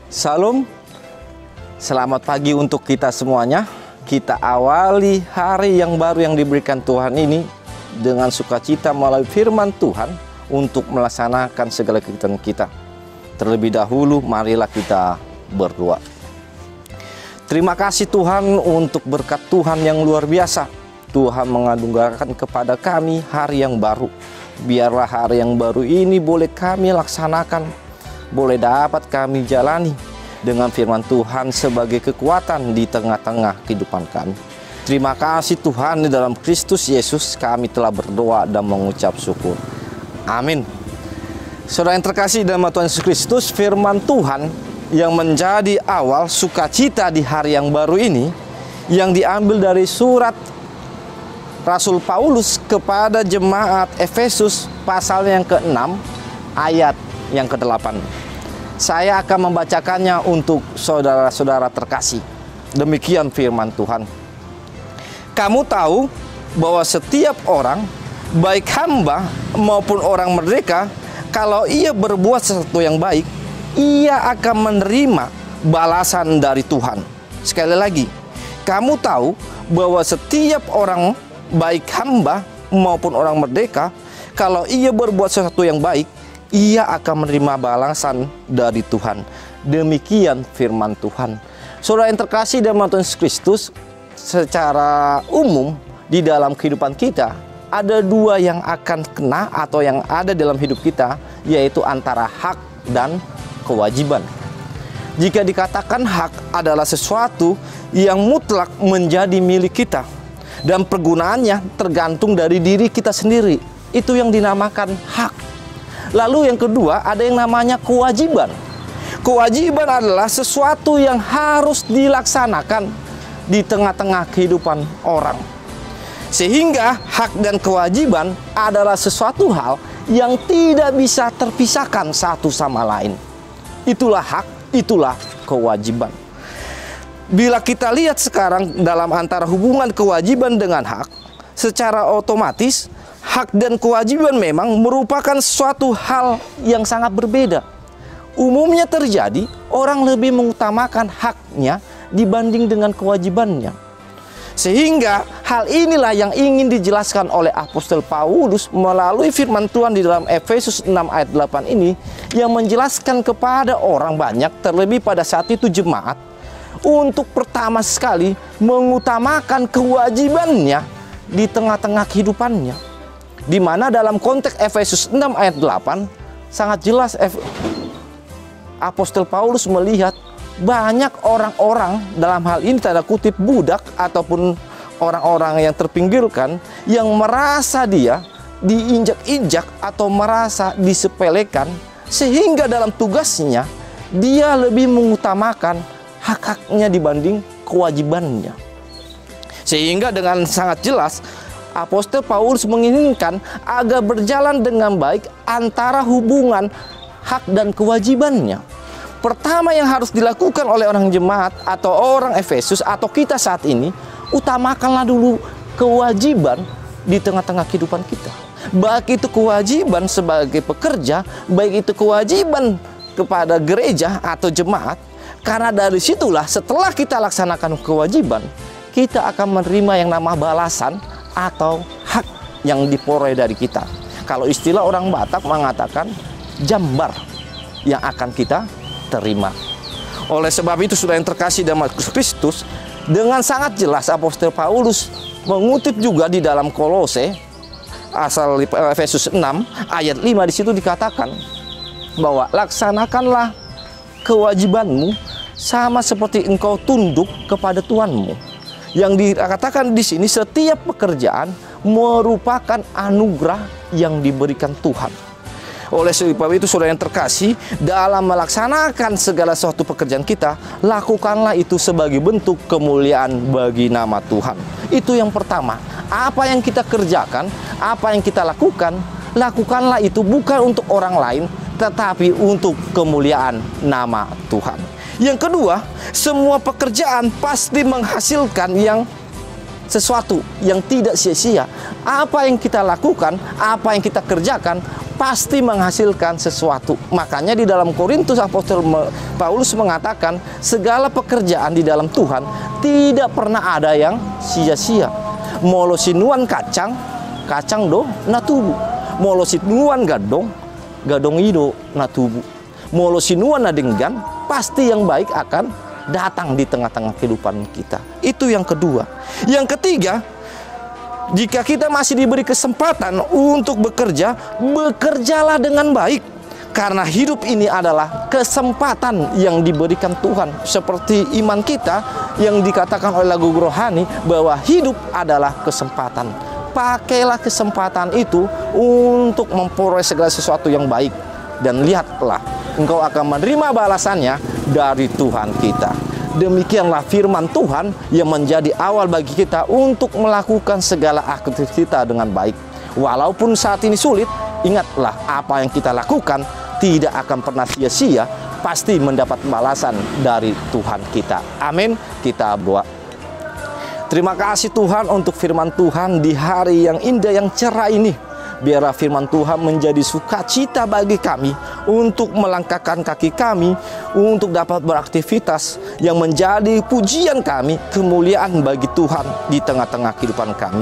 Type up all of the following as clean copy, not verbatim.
Salam, selamat pagi untuk kita semuanya. Kita awali hari yang baru yang diberikan Tuhan ini dengan sukacita melalui firman Tuhan untuk melaksanakan segala kegiatan kita. Terlebih dahulu, marilah kita berdoa. Terima kasih Tuhan untuk berkat Tuhan yang luar biasa. Tuhan menganugerahkan kepada kami hari yang baru. Biarlah hari yang baru ini boleh kami laksanakan, boleh dapat kami jalani dengan firman Tuhan sebagai kekuatan di tengah-tengah kehidupan kami. Terima kasih Tuhan, di dalam Kristus Yesus kami telah berdoa dan mengucap syukur. Amin. Saudara yang terkasih dalam Tuhan Yesus Kristus, firman Tuhan yang menjadi awal sukacita di hari yang baru ini, yang diambil dari surat Rasul Paulus kepada jemaat Efesus pasal yang ke-6 ayat yang ke-8. Saya akan membacakannya untuk saudara-saudara terkasih. Demikian firman Tuhan. Kamu tahu bahwa setiap orang, baik hamba maupun orang merdeka, kalau ia berbuat sesuatu yang baik, ia akan menerima balasan dari Tuhan. Sekali lagi, kamu tahu bahwa setiap orang, baik hamba maupun orang merdeka, kalau ia berbuat sesuatu yang baik, ia akan menerima balasan dari Tuhan. Demikian firman Tuhan. Saudara yang terkasih dalam Tuhan Yesus Kristus, secara umum di dalam kehidupan kita ada dua yang akan kena atau yang ada dalam hidup kita, yaitu antara hak dan kewajiban. Jika dikatakan hak adalah sesuatu yang mutlak menjadi milik kita dan pergunaannya tergantung dari diri kita sendiri, itu yang dinamakan hak. Lalu yang kedua, ada yang namanya kewajiban. Kewajiban adalah sesuatu yang harus dilaksanakan di tengah-tengah kehidupan orang. Sehingga hak dan kewajiban adalah sesuatu hal yang tidak bisa terpisahkan satu sama lain. Itulah hak, itulah kewajiban. Bila kita lihat sekarang dalam antara hubungan kewajiban dengan hak, secara otomatis hak dan kewajiban memang merupakan suatu hal yang sangat berbeda. Umumnya terjadi orang lebih mengutamakan haknya dibanding dengan kewajibannya. Sehingga hal inilah yang ingin dijelaskan oleh Apostel Paulus melalui firman Tuhan di dalam Efesus 6 ayat 8 ini, yang menjelaskan kepada orang banyak, terlebih pada saat itu jemaat, untuk pertama sekali mengutamakan kewajibannya di tengah-tengah kehidupannya. Di mana dalam konteks Efesus 6 ayat 8 sangat jelas Apostel Paulus melihat banyak orang-orang, dalam hal ini tanda kutip budak ataupun orang-orang yang terpinggirkan, yang merasa dia diinjak-injak atau merasa disepelekan, sehingga dalam tugasnya dia lebih mengutamakan hak-haknya dibanding kewajibannya. Sehingga dengan sangat jelas Apostel Paulus menginginkan agar berjalan dengan baik antara hubungan hak dan kewajibannya. Pertama yang harus dilakukan oleh orang jemaat atau orang Efesus atau kita saat ini, utamakanlah dulu kewajiban di tengah-tengah kehidupan kita. Baik itu kewajiban sebagai pekerja, baik itu kewajiban kepada gereja atau jemaat. Karena dari situlah setelah kita laksanakan kewajiban, kita akan menerima yang nama balasan atau hak yang diperoleh dari kita. Kalau istilah orang Batak mengatakan jambar yang akan kita terima. Oleh sebab itu, saudara yang terkasih dalam Kristus, dengan sangat jelas Apostel Paulus mengutip juga di dalam Kolose asal Efesus 6 ayat 5, di situ dikatakan bahwa laksanakanlah kewajibanmu sama seperti engkau tunduk kepada Tuhanmu. Yang dikatakan di sini, setiap pekerjaan merupakan anugerah yang diberikan Tuhan. Oleh sebab itu, saudara yang terkasih, dalam melaksanakan segala sesuatu pekerjaan kita, lakukanlah itu sebagai bentuk kemuliaan bagi nama Tuhan. Itu yang pertama. Apa yang kita kerjakan, apa yang kita lakukan, lakukanlah itu bukan untuk orang lain, tetapi untuk kemuliaan nama Tuhan. Yang kedua, semua pekerjaan pasti menghasilkan sesuatu yang tidak sia-sia. Apa yang kita lakukan, apa yang kita kerjakan, pasti menghasilkan sesuatu. Makanya di dalam Korintus Apostol Paulus mengatakan segala pekerjaan di dalam Tuhan tidak pernah ada yang sia-sia. Molo sinuan kacang, kacang do natubu. Molo sinuan gadong, gadong ido natubu. Molo sinuan nadenggan, pasti yang baik akan datang di tengah-tengah kehidupan kita. Itu yang kedua. Yang ketiga, jika kita masih diberi kesempatan untuk bekerja, bekerjalah dengan baik. Karena hidup ini adalah kesempatan yang diberikan Tuhan. Seperti iman kita yang dikatakan oleh lagu rohani bahwa hidup adalah kesempatan. Pakailah kesempatan itu untuk memperoleh segala sesuatu yang baik. Dan lihatlah, engkau akan menerima balasannya dari Tuhan kita. Demikianlah firman Tuhan yang menjadi awal bagi kita untuk melakukan segala aktivitas kita dengan baik. Walaupun saat ini sulit, ingatlah apa yang kita lakukan tidak akan pernah sia-sia, pasti mendapat balasan dari Tuhan kita. Amin. Kita berdoa. Terima kasih Tuhan untuk firman Tuhan di hari yang indah, yang cerah ini. Biarlah firman Tuhan menjadi sukacita bagi kami untuk melangkahkan kaki kami untuk dapat beraktivitas yang menjadi pujian kami, kemuliaan bagi Tuhan di tengah-tengah kehidupan kami.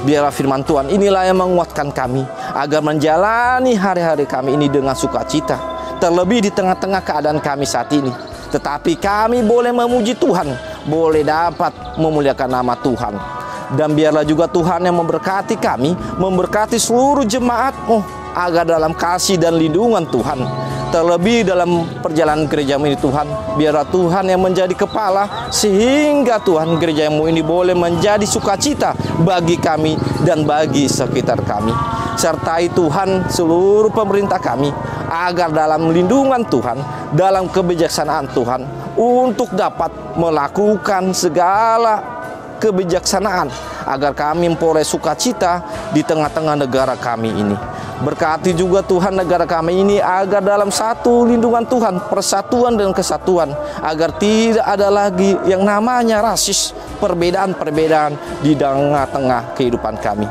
Biarlah firman Tuhan inilah yang menguatkan kami agar menjalani hari-hari kami ini dengan sukacita, terlebih di tengah-tengah keadaan kami saat ini. Tetapi kami boleh memuji Tuhan, boleh dapat memuliakan nama Tuhan. Dan biarlah juga Tuhan yang memberkati kami, memberkati seluruh jemaat-Mu agar dalam kasih dan lindungan Tuhan, terlebih dalam perjalanan gereja-Mu ini Tuhan, biarlah Tuhan yang menjadi kepala, sehingga Tuhan gereja-Mu ini boleh menjadi sukacita bagi kami dan bagi sekitar kami. Sertai Tuhan seluruh pemerintah kami agar dalam lindungan Tuhan, dalam kebijaksanaan Tuhan, untuk dapat melakukan segala kebijaksanaan agar kami memperoleh sukacita di tengah-tengah negara kami ini. Berkati juga Tuhan negara kami ini agar dalam satu lindungan Tuhan, persatuan dan kesatuan, agar tidak ada lagi yang namanya rasis, perbedaan-perbedaan di tengah-tengah kehidupan kami.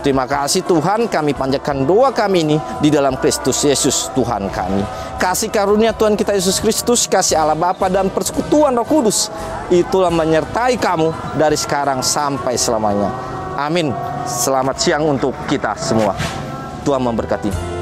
Terima kasih Tuhan, kami panjatkan doa kami ini di dalam Kristus Yesus Tuhan kami. Kasih karunia Tuhan kita Yesus Kristus, kasih Allah Bapa dan persekutuan Roh Kudus, itulah menyertai kamu dari sekarang sampai selamanya. Amin. Selamat siang untuk kita semua. Tuhan memberkati.